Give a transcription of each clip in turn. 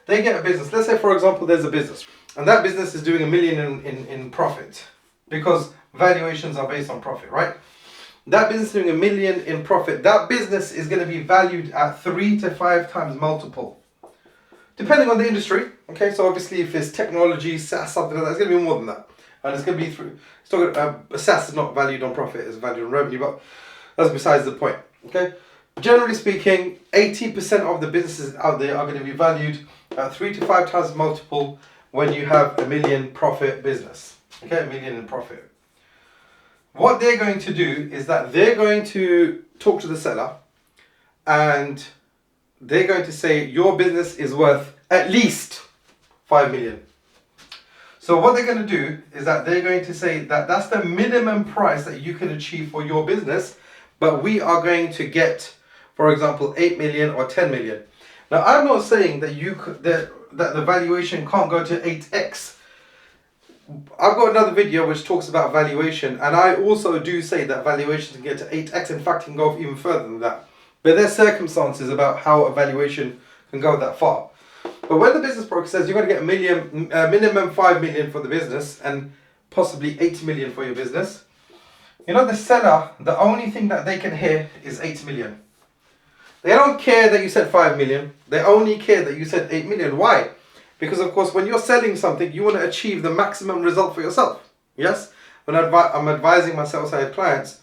They get a business. Let's say, for example, there's a business, and that business is doing $1 million in profit, because valuations are based on profit, right? That business is doing $1 million in profit. That business is going to be valued at 3 to 5 times multiple, depending on the industry. Okay, so obviously if it's technology, SaaS, something like that, it's going to be more than that. And it's going to be through. SaaS is not valued on profit; it's valued on revenue. But that's besides the point. Okay. Generally speaking, 80% of the businesses out there are going to be valued at 3 to 5 times multiple when you have $1 million profit business. Okay, $1 million in profit. What they're going to do is that they're going to talk to the seller, and they're going to say your business is worth at least 5 million. So what they're going to do is that they're going to say that that's the minimum price that you can achieve for your business, but we are going to get, for example, 8 million or 10 million. Now, I'm not saying that that the valuation can't go to 8x. I've got another video which talks about valuation, and I also do say that valuations can get to 8x. In fact, it can go even further than that. But there's circumstances about how a valuation can go that far. But when the business broker says you're going to get minimum 5 million for the business and possibly 8 million for your business, you know, the seller, the only thing that they can hear is 8 million. They don't care that you said 5 million. They only care that you said 8 million. Why? Because, of course, when you're selling something, you want to achieve the maximum result for yourself. Yes? When I'm advising my sell-side clients,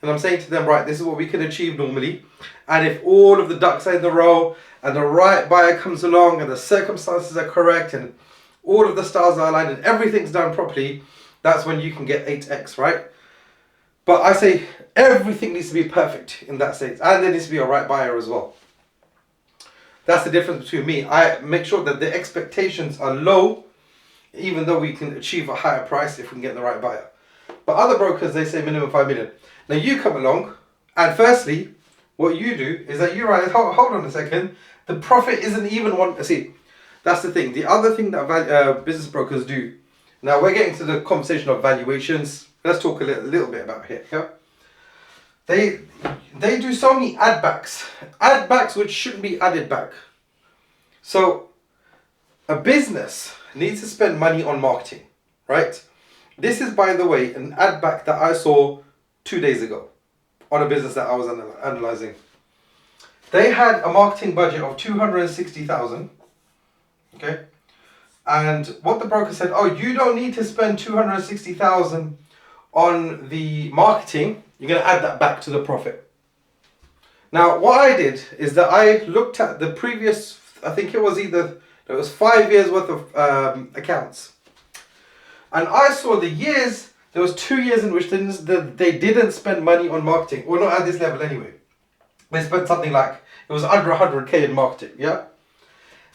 and I'm saying to them, right, this is what we can achieve normally. And if all of the ducks are in the row, and the right buyer comes along, and the circumstances are correct, and all of the stars are aligned, and everything's done properly, that's when you can get 8x, right? But I say everything needs to be perfect in that state, and there needs to be a right buyer as well. That's the difference between me. I make sure that the expectations are low, even though we can achieve a higher price if we can get the right buyer. But other brokers, they say minimum 5 million. Now you come along, and firstly, what you do is that you realize, hold on a second, the profit isn't even one. See, that's the thing. The other thing that business brokers do. Now we're getting to the conversation of valuations. Let's talk a little bit about here. Yeah? They do so many addbacks which shouldn't be added back. So a business needs to spend money on marketing, right? This is, by the way, an addback that I saw 2 days ago on a business that I was analyzing. They had a marketing budget of 260,000. Okay, and what the broker said, oh, you don't need to spend 260,000 on the marketing. You're going to add that back to the profit. Now, what I did is that I looked at the previous, I think it was 5 years worth of accounts. And I saw the years, there was 2 years in which they didn't spend money on marketing. Well, not at this level anyway. They spent something like, it was under 100k in marketing, yeah?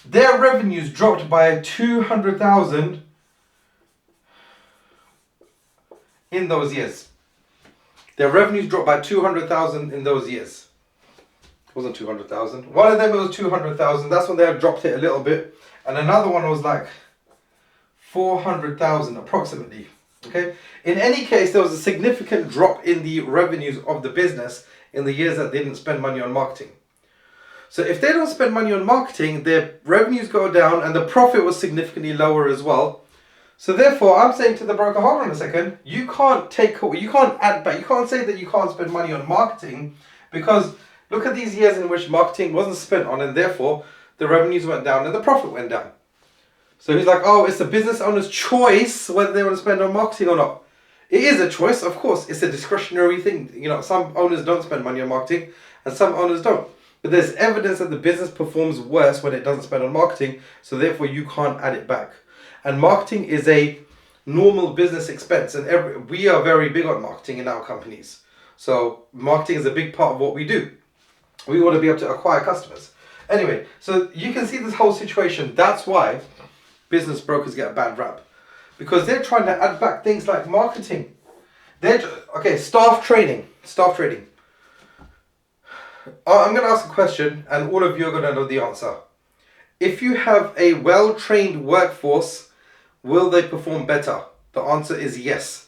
Their revenues dropped by 200,000 in those years. Their revenues dropped by 200,000 in those years. It wasn't 200,000. One of them was 200,000. That's when they had dropped it a little bit. And another one was like 400,000 approximately. Okay. In any case, there was a significant drop in the revenues of the business in the years that they didn't spend money on marketing. So if they don't spend money on marketing, their revenues go down and the profit was significantly lower as well. So therefore, I'm saying to the broker, hold on a second, you can't add back, you can't say that you can't spend money on marketing, because look at these years in which marketing wasn't spent on, and therefore the revenues went down and the profit went down. So he's like, oh, it's the business owner's choice whether they want to spend on marketing or not. It is a choice, of course. It's a discretionary thing. You know, some owners don't spend money on marketing and some owners don't. But there's evidence that the business performs worse when it doesn't spend on marketing, so therefore you can't add it back. And marketing is a normal business expense, and we are very big on marketing in our companies. So marketing is a big part of what we do. We want to be able to acquire customers. Anyway, so you can see this whole situation. That's why business brokers get a bad rap, because they're trying to add back things like marketing. Staff training. I'm going to ask a question, and all of you are going to know the answer. If you have a well-trained workforce, will they perform better? The answer is yes.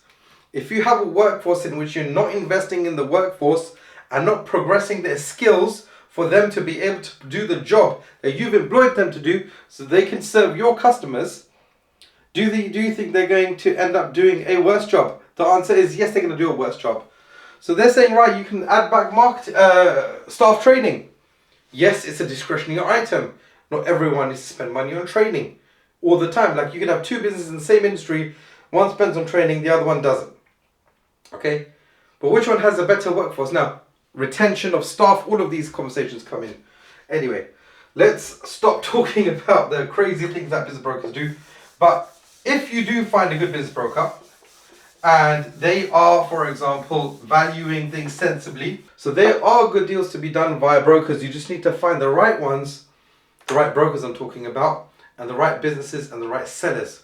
If you have a workforce in which you're not investing in the workforce and not progressing their skills for them to be able to do the job that you've employed them to do so they can serve your customers, do you think they're going to end up doing a worse job? The answer is yes, they're going to do a worse job. So they're saying, right, you can add back staff training. Yes, it's a discretionary item. Not everyone needs to spend money on training all the time. Like, you can have two businesses in the same industry. One spends on training, the other one doesn't. Okay? But which one has a better workforce? Now, retention of staff, all of these conversations come in. Anyway, let's stop talking about the crazy things that business brokers do. But if you do find a good business broker, and they are, for example, valuing things sensibly, so there are good deals to be done via brokers. You just need to find the right ones, the right brokers I'm talking about, and the right businesses and the right sellers.